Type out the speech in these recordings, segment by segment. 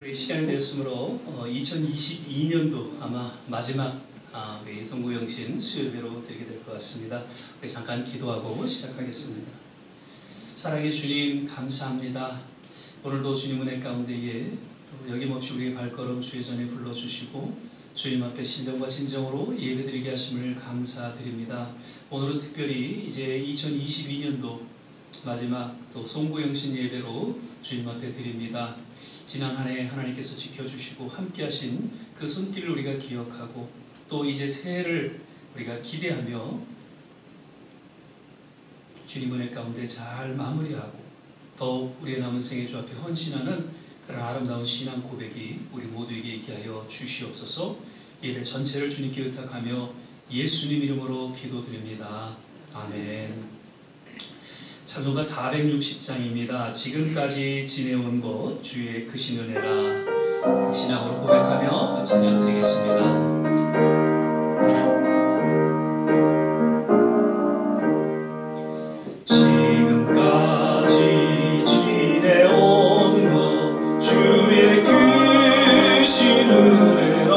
우리 시간이 되었으므로 2022년도 아마 마지막 우리 성구영신 수요예배로 드리게 될 것 같습니다. 우리 잠깐 기도하고 시작하겠습니다. 사랑의 주님 감사합니다. 오늘도 주님 은혜 가운데에 또 여김없이 우리의 발걸음 주의 전에 불러주시고 주님 앞에 신령과 진정으로 예배드리게 하심을 감사드립니다. 오늘은 특별히 이제 2022년도 마지막 또 송구영신 예배로 주님 앞에 드립니다. 지난 한 해 하나님께서 지켜주시고 함께하신 그 손길을 우리가 기억하고 또 이제 새해를 우리가 기대하며 주님 은혜 가운데 잘 마무리하고 더욱 우리의 남은 생애 주 앞에 헌신하는 그런 아름다운 신앙 고백이 우리 모두에게 있게 하여 주시옵소서. 예배 전체를 주님께 의탁하며 예수님 이름으로 기도드립니다. 아멘. 찬송가 460장입니다. 지금까지 지내온 것 주의 크신 은혜라 신앙으로 고백하며 찬양 드리겠습니다. 지금까지 지내온 것 주의 크신 은혜라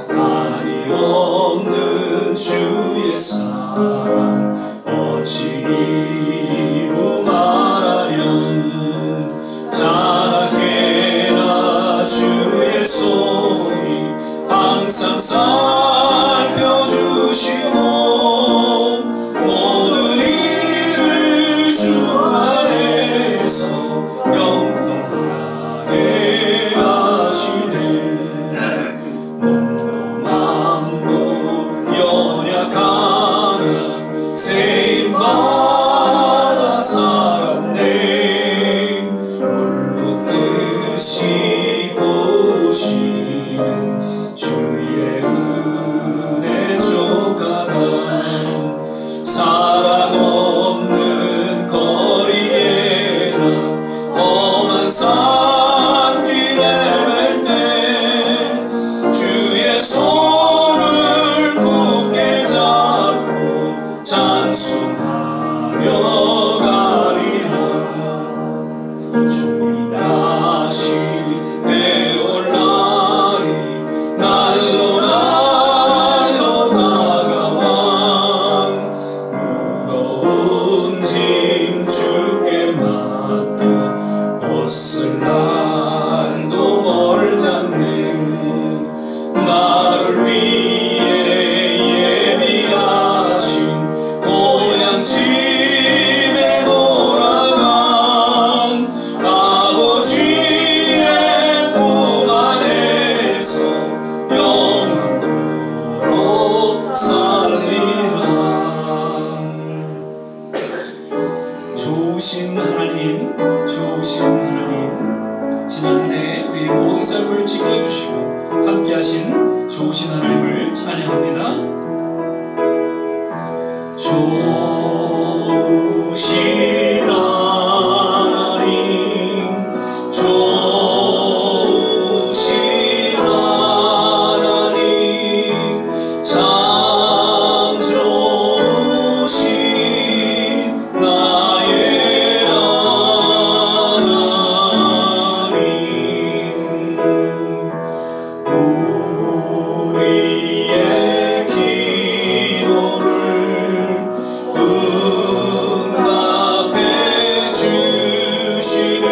한이 없는 주의 사랑 어찌 이루 말하련 자나깨나 주의 손이 항상 살펴주시고 모든 일을 주 안에서 영통하게 하시네. 몸도 맘도 연약하나 세임받아 살았네. 물 붓듯이 보시는 주의 은혜 족하다. 사랑 없는 거리에나 험한 산길에 뵐 때 주의 손을 굳게 잡고 찬송하며 가리라. 주님 다시 배올 날이 날로 날로 다가와 무거운 짐 주께 맡겨 벗을 날도 멀잖네. 나를 위해 예비하신 고향집에 돌아간 아버지의 품 안에서 영원토록 살리라. 좋으신 하나님, 좋으신 하나님, 지난 한 해 우리의 모든 삶을 지켜주시고 함께하신 좋으신 하나님을 찬양합니다. 좋으신 하나님, 좋으신 하나님, 참 좋으신 나의 하나님. 우리의 기도를 응답해 주시는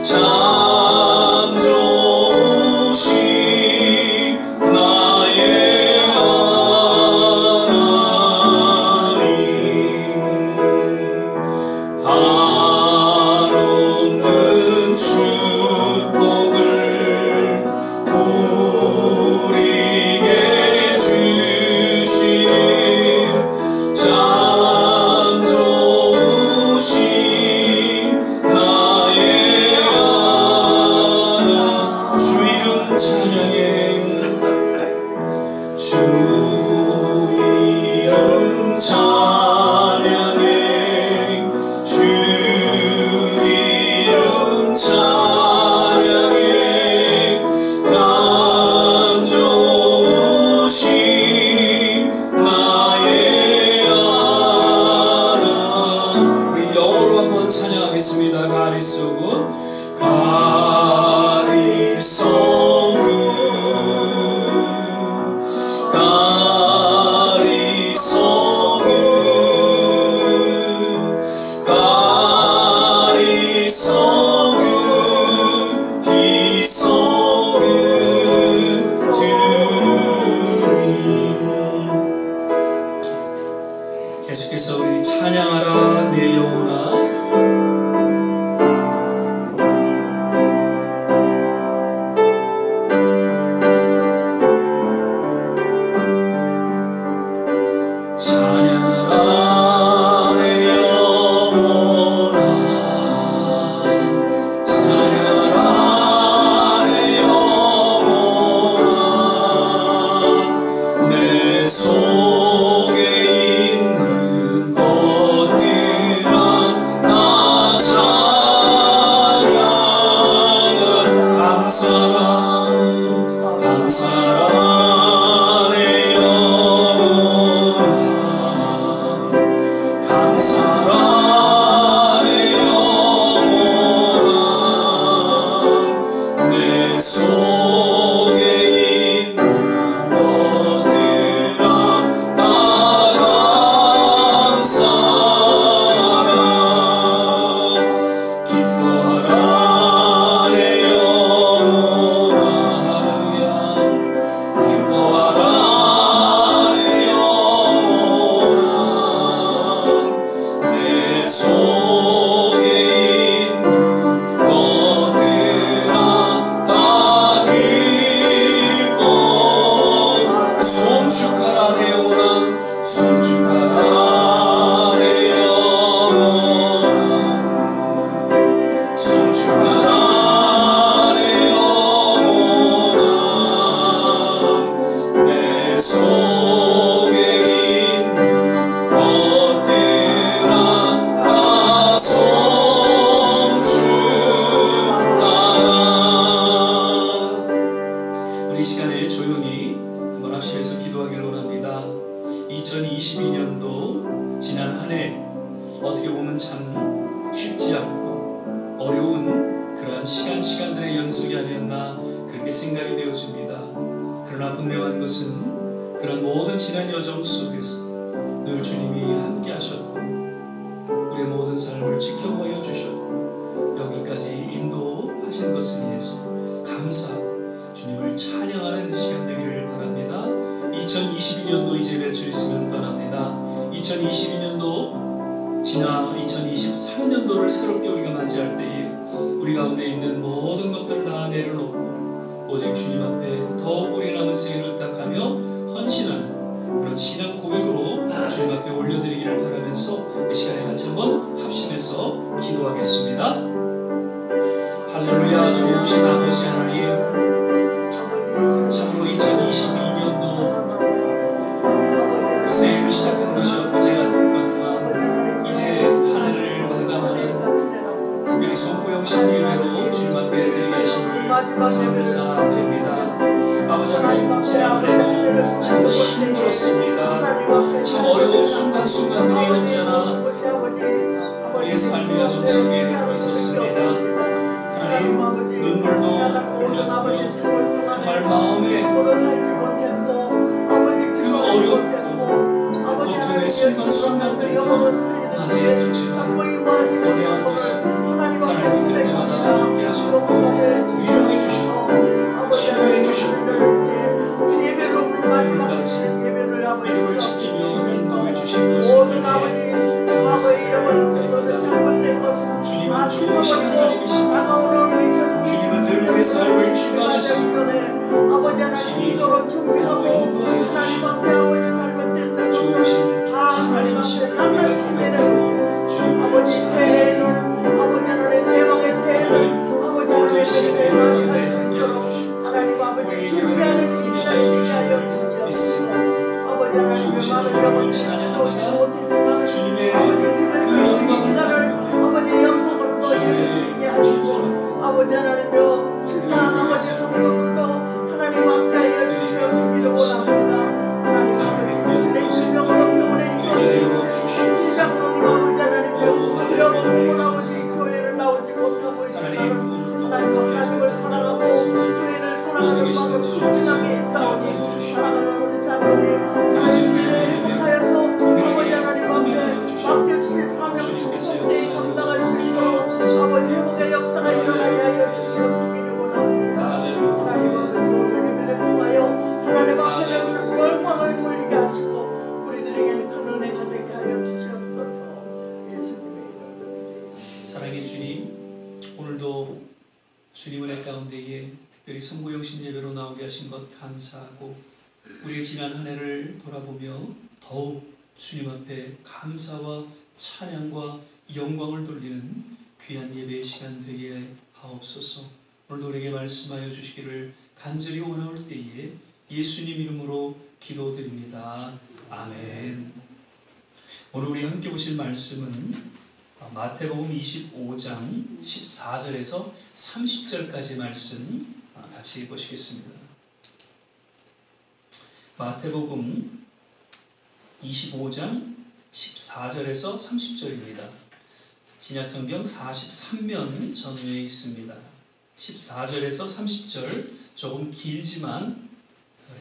참 좋으신 나의 하나님. 한없는 축복을 우리에게 주시는 참 좋으신 나의 하나. 주 이름 찬양해. 주 이름 찬양해. 주 이름 찬양해. 2022년도 지난 한 해 어떻게 보면 참 쉽지 않고 어려운 그러한 시간들의 연속이 아니었나 그렇게 생각이 되어집니다. 그러나 분명한 것은 그런 모든 지난 여정 속에서 늘 주님이 함께 하셨고 우리의 모든 삶을 지켜보여 주셨고 여기까지 인도하신 것을 위해서 감사하고 주님을 찬양하는 시간 되기를 바랍니다. 2022년도 이제 며칠 있으면 떠납니다. 2022년도 지나 2023년도를 새롭게 우리가 맞이할 때에 우리 가운데 있는 모든 것들을 다 내려놓고 오직 주님 앞에 더욱 우리의 남은 생애를 의탁하며 헌신하는 그런 신앙 고백으로 주님 앞에 올려드리기를 바라면서 이 시간에 같이 한번 합심해서 기도하겠습니다. 할렐루야. 좋으신 아버지 하나님, 참으로 2022년도 그 새해를 시작한 것이 엊그제 같건만 이제 한 해를 마감하는 특별히 송구영신 예배로 주님 앞에 드리게 하심을 감사드립니다. 아버지 하나님, 지난 한 해도 참 힘들었습니다. 참 어려운 순간순간들이 없잖아 우리의 삶의 여정 속에 있었습니다. 하나님, 눈물도 흘렸고요. 정말 마음에 그 어렵고 고통의 순간순간들도 맞이했었지만 분명한 것은 하나님이 그때마다 함께 하셨고 위로해 주셨고 치료해 주셨고 끝까지 믿음을 지키며 인도해 주신 것을 은혜에 감사를 드립니다. 주님은 좋으신 하나님이십니다. 주님은 늘 우리의 삶을 주관하시고 신이 인도하여 주시고 좋으신 하나님이십니다. 우리가 고백하고 주님을 찬양합니다. 오늘 이 시간에 가운데 함께하여 주시고 우리의 예배를 인도하여 주시고 믿습니다. 좋으신 주님을 찬양합니다. 주님의 그 영광을 주님의 충성을 아버지 하나님여 진짜한 아버지 성도들도 하나님 함께 하여 주시기를 원합니다. 하나님 아버지 질병으로 병원에 있는 시장로님 아버지 하나님여 이런 아버지 교회를 나오지 못하고 있지만 하나님 하나님을 사랑하고 교회를 사랑하는 마음으로 진하게 싸우니 사랑하는 우리 장로님 교회를 행복하여서 아버지 하나님 앞에 맡겨주신 사명을 충분히 감당할 수 있도록 아버지 회복의 역사가 일어나게 하여 주시옵기를 원합니다. 하나님 아버지 오늘 예배를 통하여 하나님 앞에 영광을 돌리게 하시고 우리들에게는 큰 은혜가 되게 하여 주시옵소서. 예수님의 이름으로. 사랑의 주님, 오늘도 주님 은혜 가운데에 특별히 송구영신 예배로 나오게 하신 것 감사하고 우리의 지난 한 해를 돌아보며 더욱 주님 앞에 감사와 찬양과 영광을 돌리는 귀한 예배의 시간 되게 하옵소서. 오늘도 우리에게 말씀하여 주시기를 간절히 원하올 때에 예수님 이름으로 기도드립니다. 아멘. 오늘 우리 함께 보실 말씀은 마태복음 25장 14절에서 30절까지 말씀 같이 보시겠습니다. 마태복음 25장 14절에서 30절입니다. 신약성경 43면 전후에 있습니다. 14절에서 30절 조금 길지만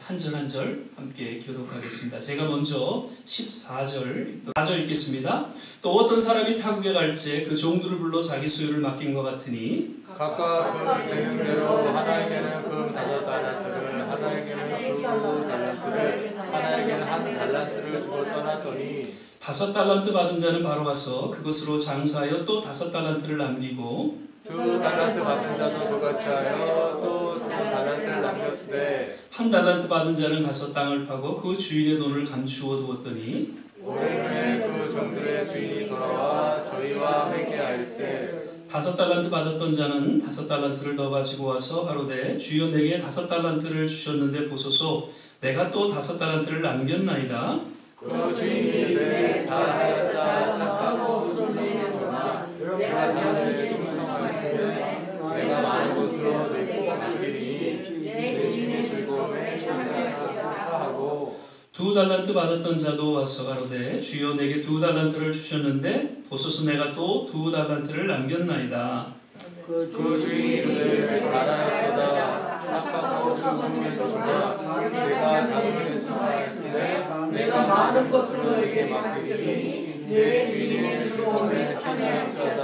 한 절 한 절 함께 교독하겠습니다. 제가 먼저 4절 읽겠습니다. 또 어떤 사람이 타국에 갈지 그 종들을 불러 자기 수요를 맡긴 것 같으니 각각 그 재능대로 하나에게는 그 5달란트를, 하나에게는 그 2달란트를, 하나에게는 1달란트를 주고 떠났더니 5달란트 받은 자는 바로 가서 그것으로 장사하여 또 5달란트를 남기고 2달란트 받은 자도 그같이 하여 또 2달란트를 남겼으되 1달란트 받은 자는 가서 땅을 파고 그 주인의 돈을 감추어 두었더니 오랜 후에 그 종들의 주인이 돌아와 저희와 회개하일세 5달란트 받았던 자는 5달란트를 더 가지고 와서 가로되 주여 내게 5달란트를 주셨는데 보소서 내가 또 5달란트를 남겼나이다. 그 주인이 이르되 잘하였다 착하고 손님이구나 내가 자네를 충성하였으면 내가 많은 것으로 내 복을 맡기니 내 주인의 즐거움에 참여하였다 하고 2달란트 받았던 자도 와서 가로되 주여 내게 2달란트를 주셨는데 보소서 내가 또 2달란트를 남겼나이다. 그 주인이 이르되 잘하였도다 착하고 충성하였으나 내가 자네를 충성하였으되 내가 많은 것으로 너에게 맡기니 내 주인의 즐거움에 참여하였다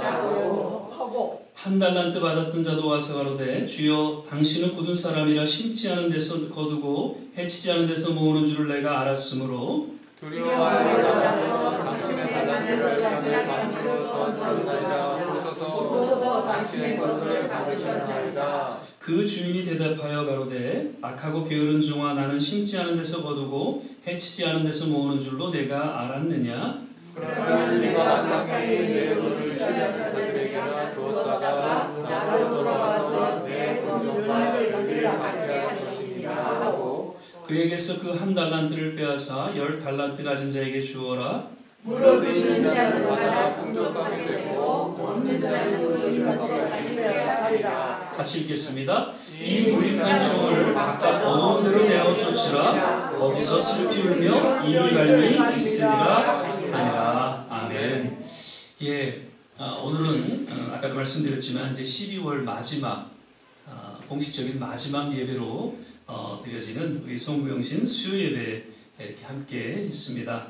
하고 1달란트 받았던 자도 와서 가로되 주여 당신은 굳은 사람이라 심지 않은 데서 거두고 해치지 않은 데서 모으는 줄을 내가 알았으므로 두려워하여 나가서 당신의 달란트를 받을 만큼 더 주었나이다 보소서 당신의 것을 받으셨나이다. 그 주인이 대답하여 가로되 악하고 게으른 종아 나는 심지 않은 데서 거두고 해치지 않은 데서 모으는 줄로 내가 알았느냐. 그러면 네가 땅에 내 돈을 신뢰하는 자들에게나 두었다가 나로 돌아와서 내 공동과 의를 받게 할 것이니라 하고 그에게서 그 1달란트를 빼앗아 10달란트 가진 자에게 주어라. 무릇 있는 자는 받아 풍족하게 되고 없는 자는 그 받아 되어야 하리라. 같이 읽겠습니다. 이 무익한 종을 각각 어두운 데로 내어 쫓으라. 거기서 슬피 울며 이를 갈미 있으리라 하니라. 아멘. 오늘은 아까도 말씀드렸지만 이제 12월 마지막 공식적인 마지막 예배로 드려지는 우리 송구영신 수요 예배 이렇게 함께 했습니다.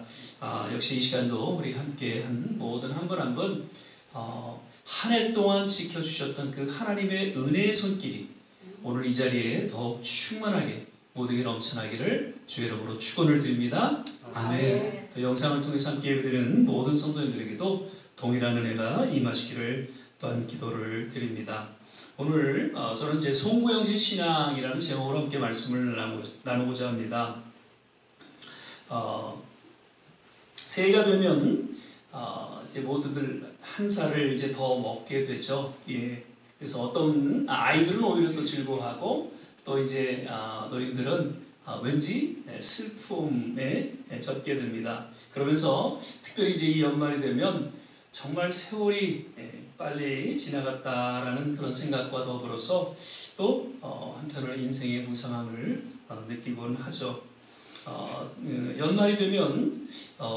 역시 이 시간도 우리 함께 한 모든 한 분 한 분 한 해 동안 지켜주셨던 그 하나님의 은혜의 손길이 오늘 이 자리에 더욱 충만하게 모두에게 넘쳐나기를 주의 이름으로 축원을 드립니다. 아멘. 또 영상을 통해서 함께 예배드리는 모든 성도님들에게도 동일한 은혜가 임하시기를 또한 기도를 드립니다. 오늘 저는 이제 송구영신 신앙이라는 제목으로 함께 말씀을 나누고자 합니다. 새해가 되면 이제 모두들 한 살을 이제 더 먹게 되죠. 그래서 어떤 아이들은 오히려 또 즐거워하고 또 이제 노인들은 왠지 슬픔에 젖게 됩니다. 그러면서 특별히 이제 이 연말이 되면 정말 세월이 빨리 지나갔다라는 그런 생각과 더불어서 또 한편으로 인생의 무상함을 느끼곤 하죠. 연말이 되면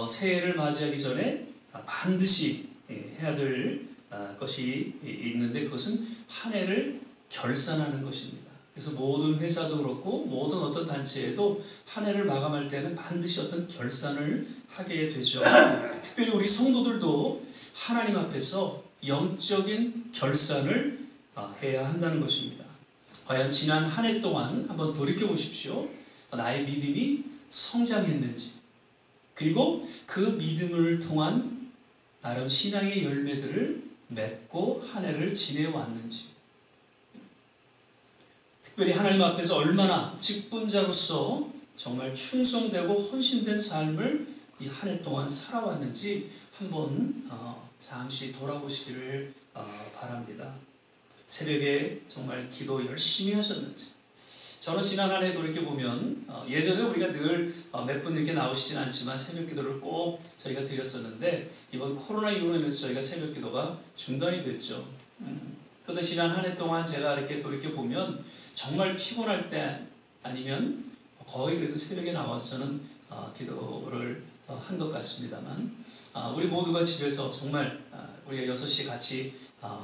새해를 맞이하기 전에 반드시 해야 될 것이 있는데 그것은 한 해를 결산하는 것입니다. 그래서 모든 회사도 그렇고 모든 어떤 단체에도 한 해를 마감할 때는 반드시 어떤 결산을 하게 되죠. 특별히 우리 성도들도 하나님 앞에서 영적인 결산을 해야 한다는 것입니다. 과연 지난 한 해 동안 한번 돌이켜 보십시오. 나의 믿음이 성장했는지, 그리고 그 믿음을 통한 나름 신앙의 열매들을 맺고 한 해를 지내왔는지, 특별히 하나님 앞에서 얼마나 직분자로서 정말 충성되고 헌신된 삶을 이 한 해 동안 살아왔는지 한번 잠시 돌아보시기를 바랍니다. 새벽에 정말 기도 열심히 하셨는지, 저는 지난 한 해 돌이켜보면 예전에 우리가 늘 몇 분 이렇게 나오시진 않지만 새벽 기도를 꼭 저희가 드렸었는데 이번 코로나 이후로 인해서 저희가 새벽 기도가 중단이 됐죠. 그런데 지난 한 해 동안 제가 이렇게 돌이켜보면 정말 피곤할 때 아니면 거의 그래도 새벽에 나와서 저는 기도를 한 것 같습니다만 우리 모두가 집에서 정말 우리가 6시에 같이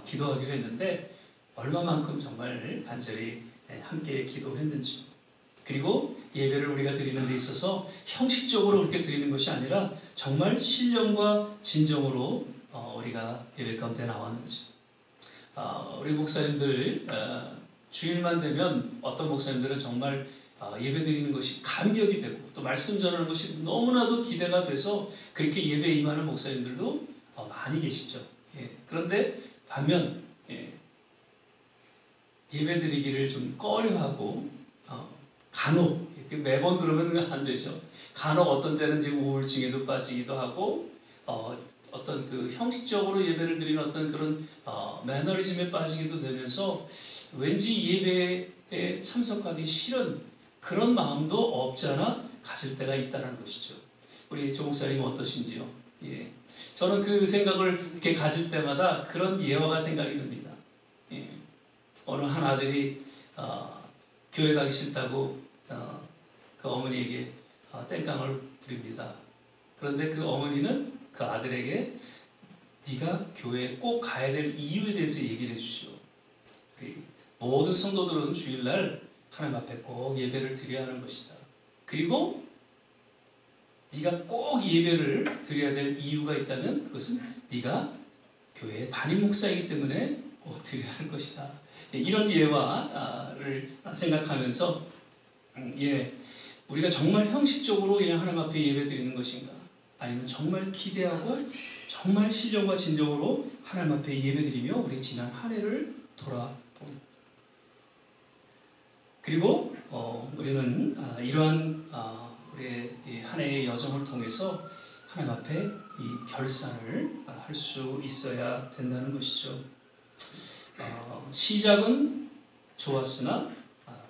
기도하기로 했는데 얼마만큼 정말 간절히 함께 기도했는지, 그리고 예배를 우리가 드리는 데 있어서 형식적으로 그렇게 드리는 것이 아니라 정말 신령과 진정으로 우리가 예배 가운데 나왔는지. 우리 목사님들 주일만 되면 어떤 목사님들은 정말 예배 드리는 것이 감격이 되고 또 말씀 전하는 것이 너무나도 기대가 돼서 그렇게 예배에 임하는 목사님들도 많이 계시죠. 그런데 반면 예배 드리기를 좀 꺼려하고 간혹 매번 그러면 안 되죠. 간혹 어떤 때는 이제 우울증에도 빠지기도 하고 어떤 그 형식적으로 예배를 드리는 어떤 그런 매너리즘에 빠지기도 되면서 왠지 예배에 참석하기 싫은 그런 마음도 없지 않아 가질 때가 있다는 것이죠. 우리 조 목사님 어떠신지요? 저는 그 생각을 이렇게 가질 때마다 그런 예화가 생각이 납니다. 어느 한 아들이 교회 가기 싫다고 그 어머니에게 땡깡을 부립니다. 그런데 그 어머니는 그 아들에게 네가 교회에 꼭 가야 될 이유에 대해서 얘기를 해주시오. 모든 성도들은 주일날 하나님 앞에 꼭 예배를 드려야 하는 것이다. 그리고 네가 꼭 예배를 드려야 될 이유가 있다면 그것은 네가 교회의 담임 목사이기 때문에 꼭 드려야 하는 것이다. 이런 예화를 생각하면서 우리가 정말 형식적으로 그냥 하나님 앞에 예배 드리는 것인가, 아니면 정말 기대하고 정말 신령과 진정으로 하나님 앞에 예배 드리며 우리 지난 한 해를 돌아봅니다. 그리고 우리는 이러한 우리의 한 해의 여정을 통해서 하나님 앞에 이 결산을 할 수 있어야 된다는 것이죠. 시작은 좋았으나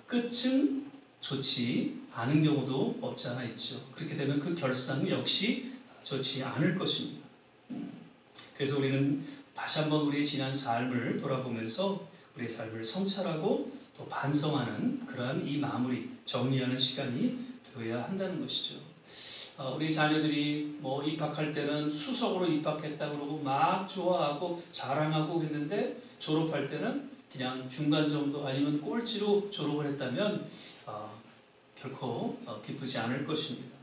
끝은 좋지 않은 경우도 없지 않아 있죠. 그렇게 되면 그 결산 역시 좋지 않을 것입니다. 그래서 우리는 다시 한번 우리의 지난 삶을 돌아보면서 우리의 삶을 성찰하고 또 반성하는 그러한 이 마무리, 정리하는 시간이 되어야 한다는 것이죠. 우리 자녀들이 뭐 입학할 때는 수석으로 입학했다 그러고 막 좋아하고 자랑하고 했는데 졸업할 때는 그냥 중간 정도 아니면 꼴찌로 졸업을 했다면 결코 기쁘지 않을 것입니다.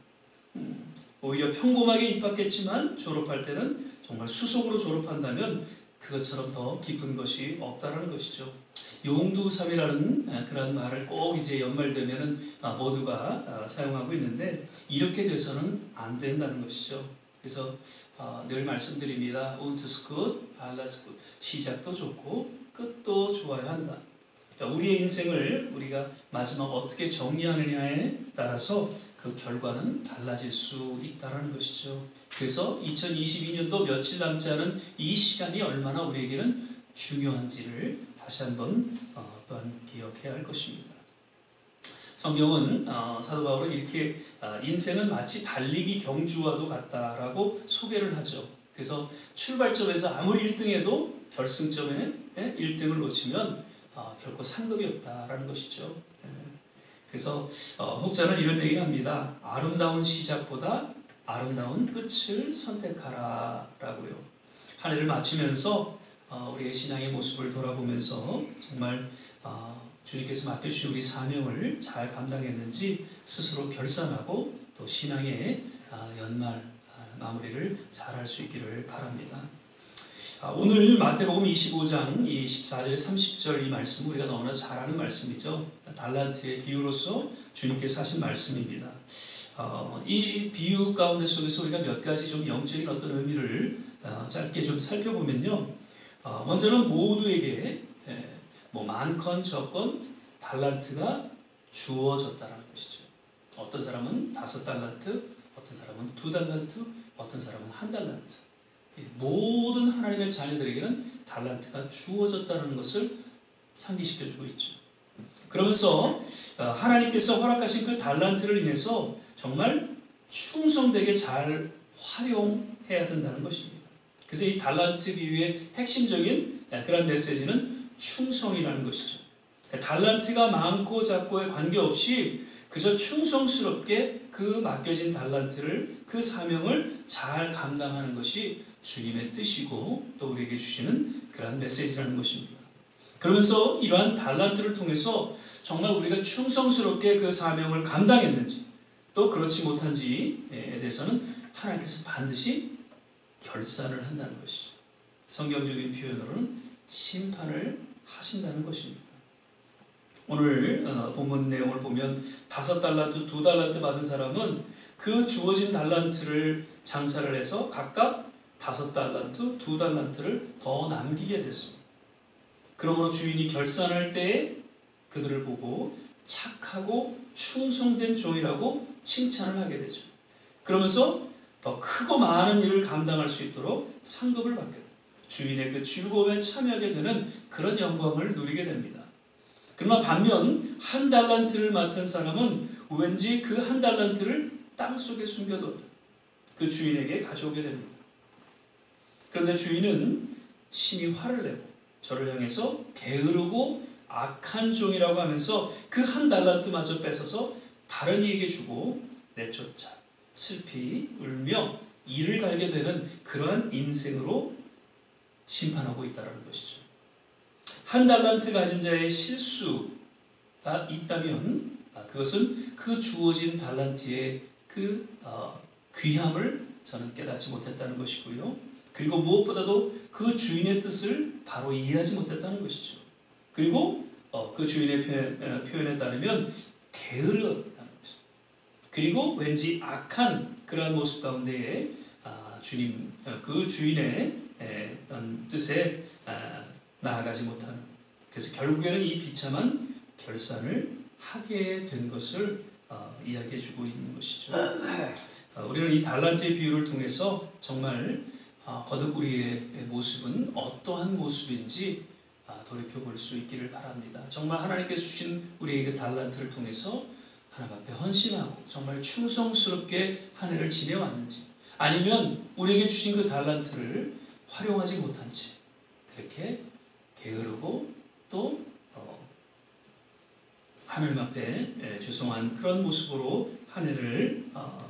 오히려 평범하게 입학했지만 졸업할 때는 정말 수석으로 졸업한다면 그것처럼 더 기쁜 것이 없다라는 것이죠. 용두삼이라는 그런 말을 꼭 이제 연말되면은 모두가 사용하고 있는데 이렇게 돼서는 안 된다는 것이죠. 그래서 늘 말씀드립니다. 운투스 굿, 알라스 굿. 시작도 좋고 끝도 좋아야 한다. 그러니까 우리의 인생을 우리가 마지막 어떻게 정리하느냐에 따라서 그 결과는 달라질 수 있다는 것이죠. 그래서 2022년도 며칠 남지 않은 이 시간이 얼마나 우리에게는 중요한지를 다시 한번 또한 기억해야 할 것입니다. 성경은 사도 바울은 이렇게 인생은 마치 달리기 경주와도 같다라고 소개를 하죠. 그래서 출발점에서 아무리 1등해도 결승점에 1등을 놓치면 결코 상급이 없다라는 것이죠. 그래서 혹자는 이런 얘기를 합니다. 아름다운 시작보다 아름다운 끝을 선택하라라고요. 한 해를 마치면서 우리의 신앙의 모습을 돌아보면서 정말 주님께서 맡겨주신 우리 사명을 잘 감당했는지 스스로 결산하고 또 신앙의 연말 마무리를 잘 할 수 있기를 바랍니다. 오늘 마태복음 25장 이 14절 30절 이 말씀 우리가 너무나 잘 아는 말씀이죠. 달란트의 비유로서 주님께서 하신 말씀입니다. 이 비유 가운데 속에서 우리가 몇 가지 좀 영적인 어떤 의미를 짧게 좀 살펴보면요. 먼저는 모두에게 뭐 많건 적건 달란트가 주어졌다는 것이죠. 어떤 사람은 5달란트, 어떤 사람은 2달란트, 어떤 사람은 1달란트. 모든 하나님의 자녀들에게는 달란트가 주어졌다는 것을 상기시켜주고 있죠. 그러면서 하나님께서 허락하신 그 달란트를 인해서 정말 충성되게 잘 활용해야 된다는 것입니다. 그래서 이 달란트 비유의 핵심적인 그런 메시지는 충성이라는 것이죠. 달란트가 많고 작고에 관계없이 그저 충성스럽게 그 맡겨진 달란트를, 그 사명을 잘 감당하는 것이 주님의 뜻이고 또 우리에게 주시는 그러한 메시지라는 것입니다. 그러면서 이러한 달란트를 통해서 정말 우리가 충성스럽게 그 사명을 감당했는지 또 그렇지 못한지에 대해서는 하나님께서 반드시 결산을 한다는 것이죠. 성경적인 표현으로는 심판을 하신다는 것입니다. 오늘 본문 내용을 보면 5달란트, 2달란트 받은 사람은 그 주어진 달란트를 장사를 해서 각각 5달란트, 2달란트를 더 남기게 됐습니다. 그러므로 주인이 결산할 때에 그들을 보고 착하고 충성된 종이라고 칭찬을 하게 되죠. 그러면서 더 크고 많은 일을 감당할 수 있도록 상급을 받게 됩니다. 주인의 그 즐거움에 참여하게 되는 그런 영광을 누리게 됩니다. 그러나 반면 1달란트를 맡은 사람은 왠지 그 1달란트를 땅속에 숨겨뒀다. 그 주인에게 가져오게 됩니다. 그런데 주인은 심히 화를 내고 저를 향해서 게으르고 악한 종이라고 하면서 그 1달란트마저 뺏어서 다른 이에게 주고 내쫓아 슬피 울며 이를 갈게 되는 그러한 인생으로 심판하고 있다는 것이죠. 1달란트 가진 자의 실수가 있다면 그것은 그 주어진 달란트의 그 귀함을 저는 깨닫지 못했다는 것이고요. 그리고 무엇보다도 그 주인의 뜻을 바로 이해하지 못했다는 것이죠. 그리고 그 주인의 표현에 따르면 게으르다는 것이죠. 그리고 왠지 악한 그러한 모습 가운데에 그 주인의 뜻에 나아가지 못하는, 그래서 결국에는 이 비참한 결산을 하게 된 것을 이야기해 주고 있는 것이죠. 우리는 이 달란트의 비유를 통해서 정말 거듭 우리의 모습은 어떠한 모습인지 돌이켜볼 수 있기를 바랍니다. 정말 하나님께서 주신 우리에게 달란트를 통해서 하나님 앞에 헌신하고 정말 충성스럽게 한 해를 지내왔는지, 아니면 우리에게 주신 그 달란트를 활용하지 못한지, 그렇게 게으르고 또 하나님 앞에 죄송한 그런 모습으로 한 해를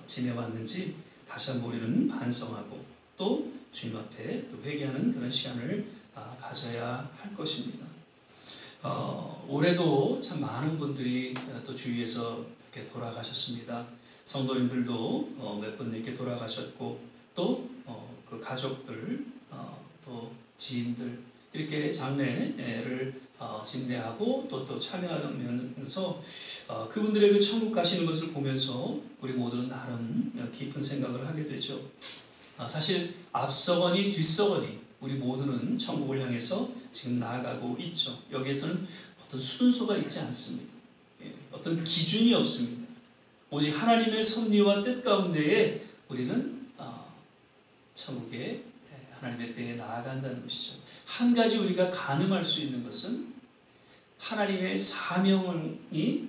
지내왔는지 다시 한번 우리는 반성하고 또 주님 앞에 또 회개하는 그런 시간을 가져야 할 것입니다. 올해도 참 많은 분들이 또 주위에서 이렇게 돌아가셨습니다. 성도님들도 몇 분 이렇게 돌아가셨고 또 그 가족들 또 지인들 이렇게 장례를 집례하고 또 참여하면서 그분들의 그 천국 가시는 것을 보면서 우리 모두는 나름 깊은 생각을 하게 되죠. 사실 앞서거니 뒤서거니 우리 모두는 천국을 향해서 지금 나아가고 있죠. 여기에서는 어떤 순서가 있지 않습니다. 어떤 기준이 없습니다. 오직 하나님의 섭리와 뜻 가운데에 우리는 천국에 하나님의 때에 나아간다는 것이죠. 한 가지 우리가 가늠할 수 있는 것은 하나님의 사명이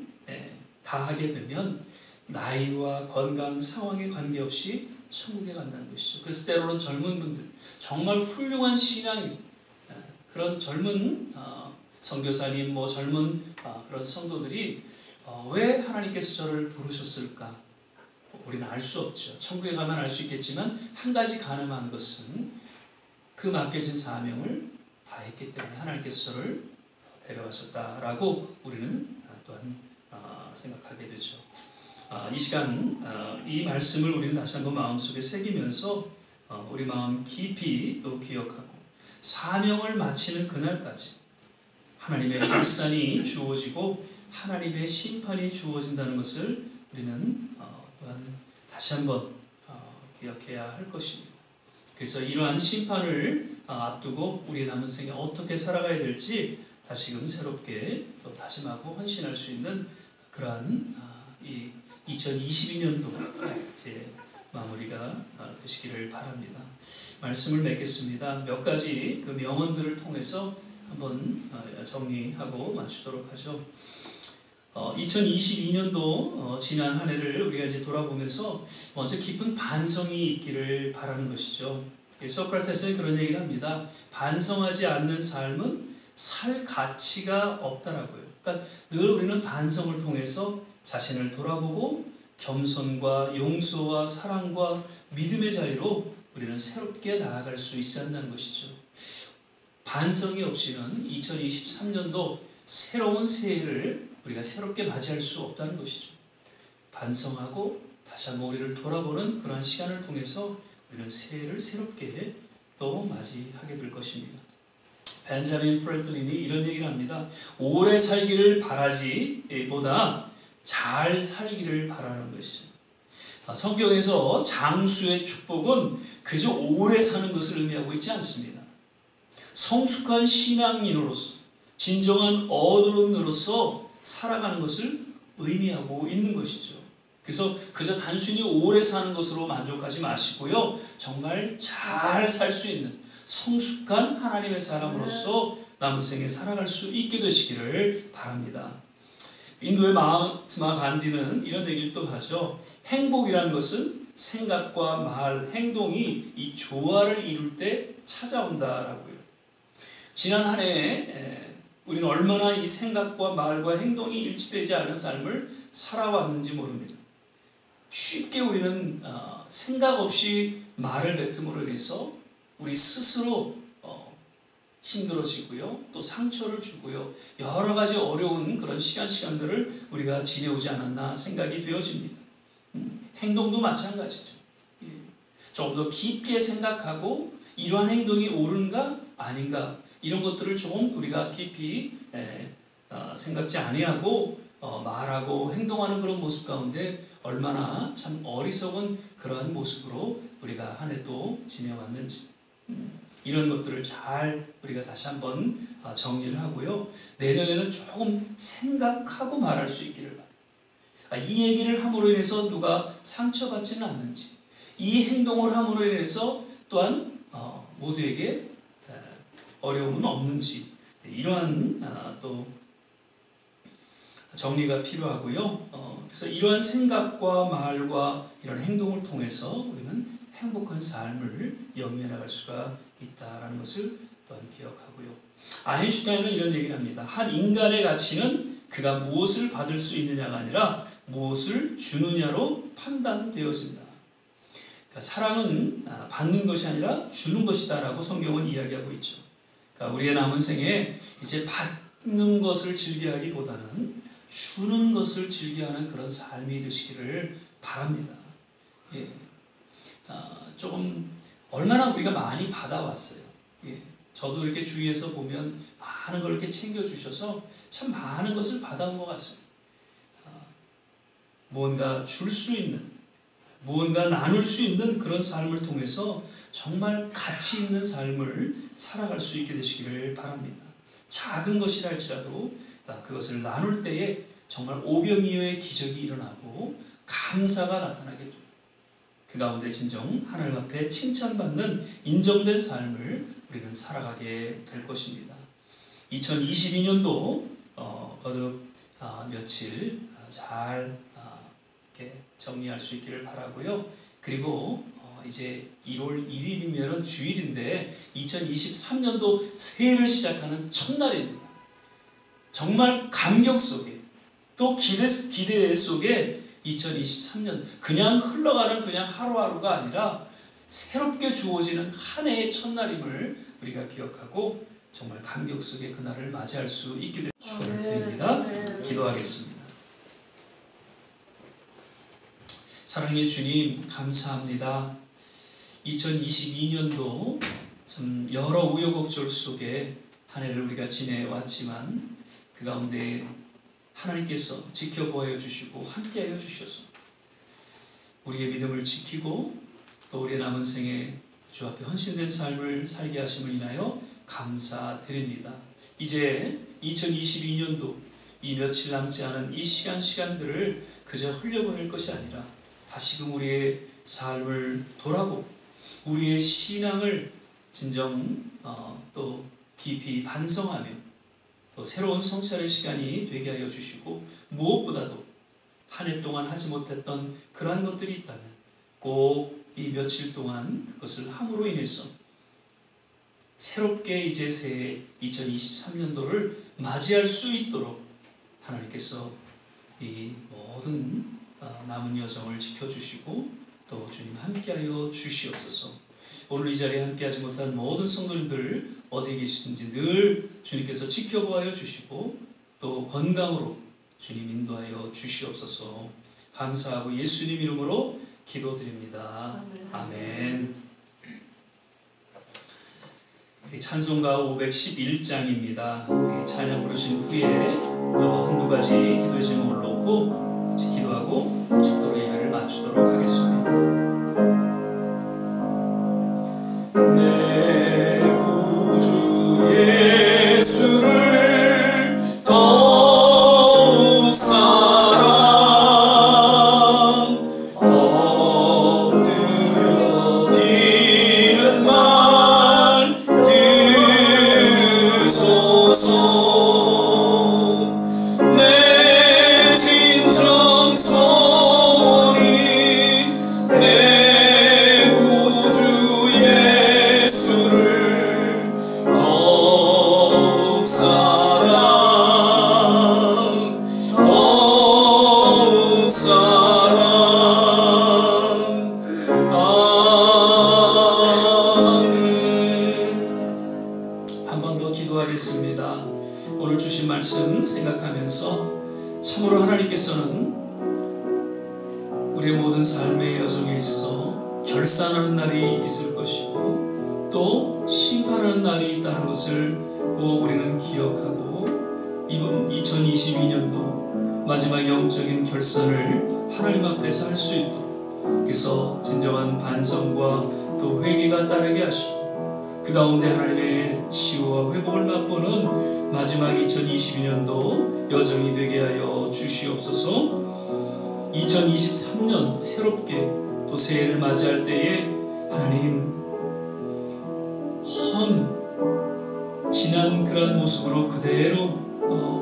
다하게 되면 나이와 건강, 상황에 관계없이 천국에 간다는 것이죠. 그래서 때로는 젊은 분들, 정말 훌륭한 신앙인 그런 젊은 선교사님, 젊은 그런 성도들이 왜 하나님께서 저를 부르셨을까? 우리는 알 수 없죠. 천국에 가면 알 수 있겠지만 한 가지 가늠한 것은 그 맡겨진 사명을 다했기 때문에 하나님께서 저를 데려가셨다라고 우리는 또한 생각하게 되죠. 이 시간 이 말씀을 우리는 다시 한번 마음속에 새기면서 우리 마음 깊이 또 기억하고 사명을 마치는 그날까지 하나님의 결산이 주어지고 하나님의 심판이 주어진다는 것을 우리는 또한 다시 한번 기억해야 할 것입니다. 그래서 이러한 심판을 앞두고 우리의 남은 생에 어떻게 살아가야 될지 다시금 새롭게 또 다짐하고 헌신할 수 있는 그러한 이 2022년도 이제 마무리가 되시기를 바랍니다. 말씀을 맺겠습니다. 몇 가지 그 명언들을 통해서 한번 정리하고 마치도록 하죠. 2022년도 지난 한 해를 우리가 이제 돌아보면서 먼저 깊은 반성이 있기를 바라는 것이죠. 소크라테스는 그런 얘기를 합니다. 반성하지 않는 삶은 살 가치가 없다라고요. 그러니까 늘 우리는 반성을 통해서 자신을 돌아보고 겸손과 용서와 사랑과 믿음의 자리로 우리는 새롭게 나아갈 수 있어야 한다는 것이죠. 반성이 없이는 2023년도 새로운 새해를 우리가 새롭게 맞이할 수 없다는 것이죠. 반성하고 다시 한번 우리를 돌아보는 그러한 시간을 통해서 우리는 새해를 새롭게 또 맞이하게 될 것입니다. 벤자민 프랭클린이 이런 얘기를 합니다. 오래 살기를 바라지보다 잘 살기를 바라는 것이죠. 성경에서 장수의 축복은 그저 오래 사는 것을 의미하고 있지 않습니다. 성숙한 신앙인으로서 진정한 어른으로서 살아가는 것을 의미하고 있는 것이죠. 그래서 그저 단순히 오래 사는 것으로 만족하지 마시고요. 정말 잘 살 수 있는 성숙한 하나님의 사람으로서 남은 생에 살아갈 수 있게 되시기를 바랍니다. 인도의 마하트마 간디는 이런 얘기를 또 하죠. 행복이라는 것은 생각과 말, 행동이 이 조화를 이룰 때 찾아온다라고요. 지난 한 해에 우리는 얼마나 이 생각과 말과 행동이 일치되지 않은 삶을 살아왔는지 모릅니다. 쉽게 우리는 생각 없이 말을 뱉음으로 인해서 우리 스스로 힘들어지고요. 또 상처를 주고요. 여러 가지 어려운 그런 시간들을 우리가 지내오지 않았나 생각이 되어집니다. 행동도 마찬가지죠. 조금 더 깊게 생각하고 이러한 행동이 옳은가 아닌가 이런 것들을 조금 우리가 깊이 생각지 아니하고 말하고 행동하는 그런 모습 가운데 얼마나 참 어리석은 그러한 모습으로 우리가 한 해도 지내왔는지 이런 것들을 잘 우리가 다시 한번 정리를 하고요. 내년에는 조금 생각하고 말할 수 있기를 바랍니다. 이 얘기를 함으로 인해서 누가 상처받지는 않는지 이 행동을 함으로 인해서 또한 모두에게 어려움은 없는지 이러한 또 정리가 필요하고요. 그래서 이러한 생각과 말과 이런 행동을 통해서 우리는 행복한 삶을 영위해 나갈 수가 있다라는 것을 또한 기억하고요. 아인슈타인은 이런 얘기를 합니다. 한 인간의 가치는 그가 무엇을 받을 수 있느냐가 아니라 무엇을 주느냐로 판단되어진다. 그러니까 사랑은 받는 것이 아니라 주는 것이다라고 성경은 이야기하고 있죠. 그러니까 우리의 남은 생에 이제 받는 것을 즐겨하기보다는 주는 것을 즐겨하는 그런 삶이 되시기를 바랍니다. 예. 조금 얼마나 우리가 많이 받아왔어요. 예. 저도 이렇게 주위에서 보면 많은 걸 이렇게 챙겨주셔서 참 많은 것을 받아온 것 같습니다. 무언가 줄 수 있는, 무언가 나눌 수 있는 그런 삶을 통해서 정말 가치 있는 삶을 살아갈 수 있게 되시기를 바랍니다. 작은 것이라 할지라도 그것을 나눌 때에 정말 오병이어의 기적이 일어나고 감사가 나타나게 됩니다. 그 가운데 진정 하나님 앞에 칭찬받는 인정된 삶을 우리는 살아가게 될 것입니다. 2022년도 거듭 며칠 잘 이렇게 정리할 수 있기를 바라고요. 그리고 이제 1월 1일이면 주일인데 2023년도 새해를 시작하는 첫날입니다. 정말 감격 속에 또 기대 속에 2023년 그냥 흘러가는 그냥 하루하루가 아니라 새롭게 주어지는 한 해의 첫날임을 우리가 기억하고 정말 감격 속에 그날을 맞이할 수 있게 될 축원을 드립니다. 기도하겠습니다. 사랑의 주님 감사합니다. 2022년도 참 여러 우여곡절 속에 한 해를 우리가 지내왔지만 그 가운데 하나님께서 지켜보아 주시고 함께하여 주셔서 우리의 믿음을 지키고 또 우리의 남은 생에 주 앞에 헌신된 삶을 살게 하심을 인하여 감사드립니다. 이제 2022년도 이 며칠 남지 않은 이 시간들을 그저 흘려보낼 것이 아니라 다시금 우리의 삶을 돌아보고 우리의 신앙을 진정 또 깊이 반성하며 또 새로운 성찰의 시간이 되게 하여 주시고, 무엇보다도 한 해 동안 하지 못했던 그러한 것들이 있다면 꼭 이 며칠 동안 그것을 함으로 인해서 새롭게 이제 새해 2023년도를 맞이할 수 있도록 하나님께서 이 모든 남은 여정을 지켜주시고 또 주님 함께하여 주시옵소서. 오늘 이 자리에 함께하지 못한 모든 성도님들 어디에 계시든지 늘 주님께서 지켜보아여 주시고 또 건강으로 주님 인도하여 주시옵소서. 감사하고 예수님 이름으로 기도드립니다. 아멘. 찬송가 511장입니다. 찬양 부르신 후에 또 한두 가지 기도의 제목을 놓고 같이 기도하고 축도로 예배를 마치도록 하겠습니다. 내 구주 예수를 더욱 사랑 엎드려 비는 말 들으소서. 내 진정 소원이 내 구주 예수를 더욱 사랑 더욱 사랑. 한 번 더 기도하겠습니다. 오늘 주신 말씀 생각하면서 참으로 하나님께서는 우리의 모든 삶의 여정에 있어 결산하는 날이 있을 것이고 또 심판하는 날이 있다는 것을 꼭 우리는 기억하고 이번 2022년도 마지막 영적인 결산을 하나님 앞에서 할 수 있도록, 그래서 진정한 반성과 또 회개가 따르게 하시고 그 가운데 하나님의 치유와 회복을 맛보는 마지막 2022년도 여정이 되게 하여 주시옵소서. 2023년 새롭게 또 새해를 맞이할 때에 하나님 지난 그런 모습으로 그대로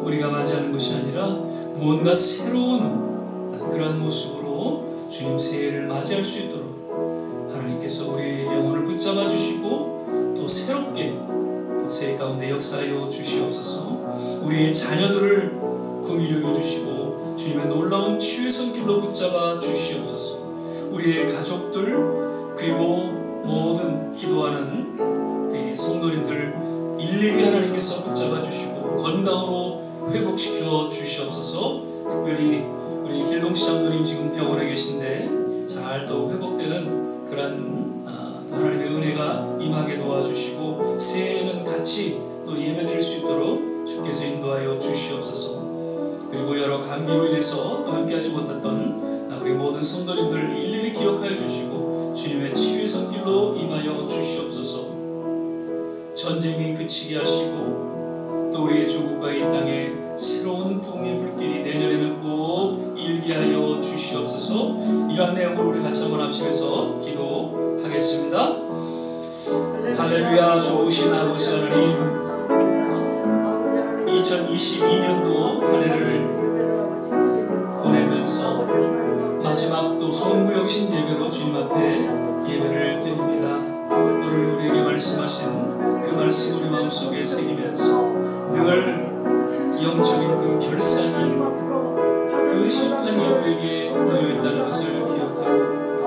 우리가 맞이하는 것이 아니라 무언가 새로운 그런 모습으로 주님 새해를 맞이할 수 있도록 하나님께서 우리의 영혼을 붙잡아 주시고 또 새롭게 또 새해 가운데 역사하여 주시옵소서. 우리의 자녀들을 긍휼히 여겨 주시고 주님의 놀라운 치유의 손길로 붙잡아 주시옵소서. 우리의 가족들 그리고 모든 기도하는 성도님들 일일이 하나님께서 붙잡아 주시고 건강으로 회복시켜 주시옵소서. 특별히 우리 길동시장도님 지금 병원에 계신데 잘 또 회복되는 그런 하나님의 은혜가 임하게 도와주시고 새해에는 같이 또 예배드릴 수 있도록 주께서 인도하여 주시옵소서. 그리고 여러 감기로 인해서 또 함께하지 못했던 우리 모든 성도님들 일일이 기억하여 주시고 주님의 치유의 손길로 임하여 주시옵소서. 전쟁이 그치게 하시고 또 우리의 조국과 이 땅에 새로운 부흥의 불길이 내년에는 꼭 일게 하여 주시옵소서. 이러한 내용으로 우리 같이 한번 합심해서 기도하겠습니다. 할렐루야. 좋으신 아버지 하나님, 2022년도 한 해를 보내면서 마지막 또 송구영신 예배로 주님 앞에 예배를 드립니다. 오늘 우리에게 말씀하신 그 말씀 우리 마음속에 새기면서 늘 영적인 그 결산이 그 심판이 우리에게 놓여있다는 것을 기억하고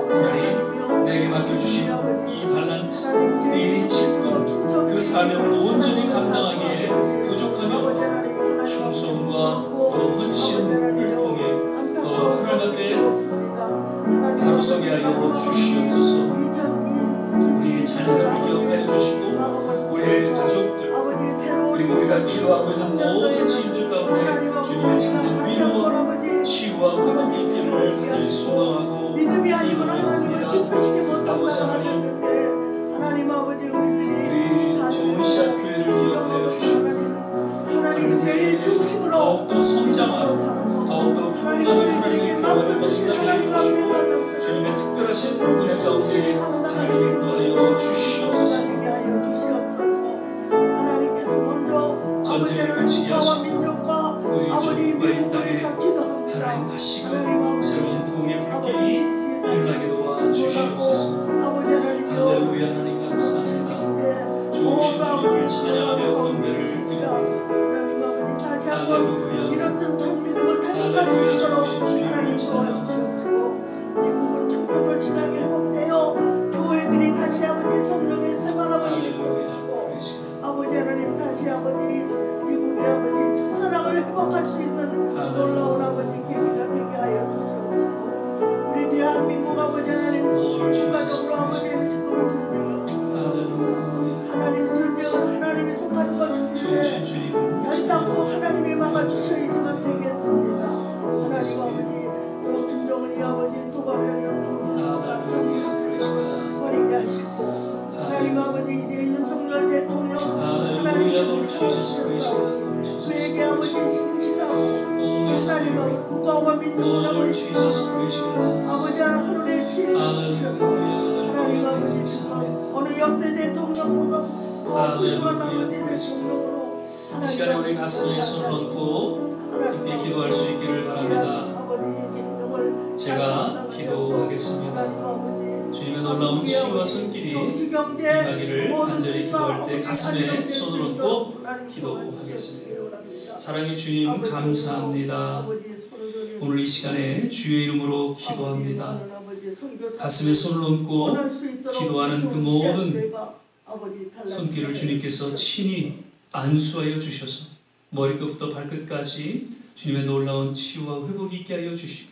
하나님 내게 맡겨주신 이 달란트 이 직분 그 사명을 온전히 감당하기에 부족함이 없다. 충성과 또 헌신을 통해 더 하나님 앞에 바로 서게 하여 주시옵소서. 우리의 자녀들을 기억하여 주시고 우리의 가족들 그리고 우리가 기도하고 있는 모든 지인들 가운데 주님의 참된 위로와 치유와 회복의 길을 늘 소망하고 기도합니다. 아버지 하나님, 우리 좋은 씨앗 교회를 기억하여 주시고 하나님 내일에 더욱더 성장하고 더욱더 부흥하는 하나님의 교회를 거듭나게 하여 주시고 주님의 특별하신 은혜 가운데 하나님 인도하여 주시옵소서. 전쟁을 그치게 하시고 이 땅에 하나님 다시금 새로운 부흥의 불길이 일어나게 도와주시옵소서. 할렐루야. 하나님 감사합니다. 좋으신 주님을 찬양하며 건배를 드립니다. 할렐루야. 할렐루야. 좋으신 주님을 찬양합니다. 미국은 총격을 지나게 회복되어 교회들이 다시 아버지 성령의 생활 아버지 아버지 하나님 다시 아버지 미국의 아버지 첫사랑을 회복할 수 있는 놀라운 아버지 계기가 되게 하여 주시옵소서. 우리 대한민국 아버지 하나님 국가적으로 아버지 지금 하나님 전쟁은 하나님이 속하는 것이기에 결단코 하나님이 막아주셔야지만 되겠습니다. 하나님 아버지 또 김정은이 아버지 도발하려고 버리게 하시고 하나님 아버지 이제 윤석열 대통령 하나님 그에게 아버지 신실하고 하나님 아버지 국가와 민족을 아버지 하루에 치를 주셔서 하나님 아버지 어느 역대 대통령보다 더 훌륭한 아버지 대통령으로 이 시간에 우리 가슴에 손을 얹고 함께 기도할 수 있기를 바랍니다. 제가 기도하겠습니다. 주님의 놀라운 치유와 손길이 임하기를 간절히 기도할 때 가슴에 손을 얹고 기도하겠습니다. 사랑의 주님 감사합니다. 오늘 이 시간에 주의 이름으로 기도합니다. 가슴에 손을 얹고 기도하는 그 모든 손길을 주님께서 친히 안수하여 주셔서 머리끝부터 발끝까지 주님의 놀라운 치유와 회복이 있게 하여 주시고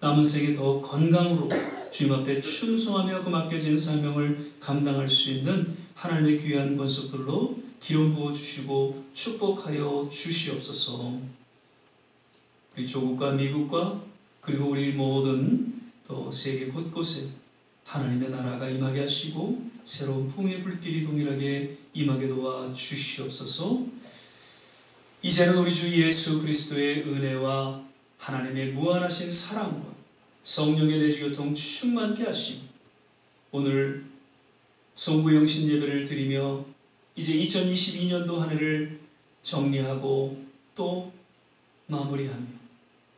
남은 생에 더욱 건강으로 주님 앞에 충성하며 그 맡겨진 사명을 감당할 수 있는 하나님의 귀한 권속들로 기름 부어주시고 축복하여 주시옵소서. 우리 조국과 미국과 그리고 우리 모든 또 세계 곳곳에 하나님의 나라가 임하게 하시고 새로운 풍의 불길이 동일하게 임하게 도와 주시옵소서. 이제는 우리 주 예수 그리스도의 은혜와 하나님의 무한하신 사랑과 성령의 내주교통 충만케 하시고 오늘 송구영신 예배를 드리며 이제 2022년도 한 해를 정리하고 또 마무리하며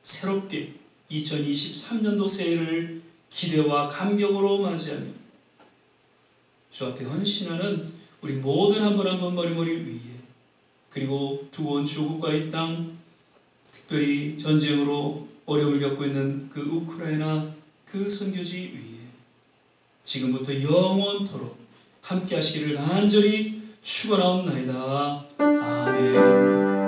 새롭게 2023년도 새해를 기대와 감격으로 맞이하며 주 앞에 헌신하는 우리 모든 한 분 한 분 머리머리 위에 그리고 두 온 조국과 이 땅 특별히 전쟁으로 어려움을 겪고 있는 그 우크라이나 그 선교지 위에 지금부터 영원토록 함께 하시기를 간절히 축원하옵나이다. 아멘.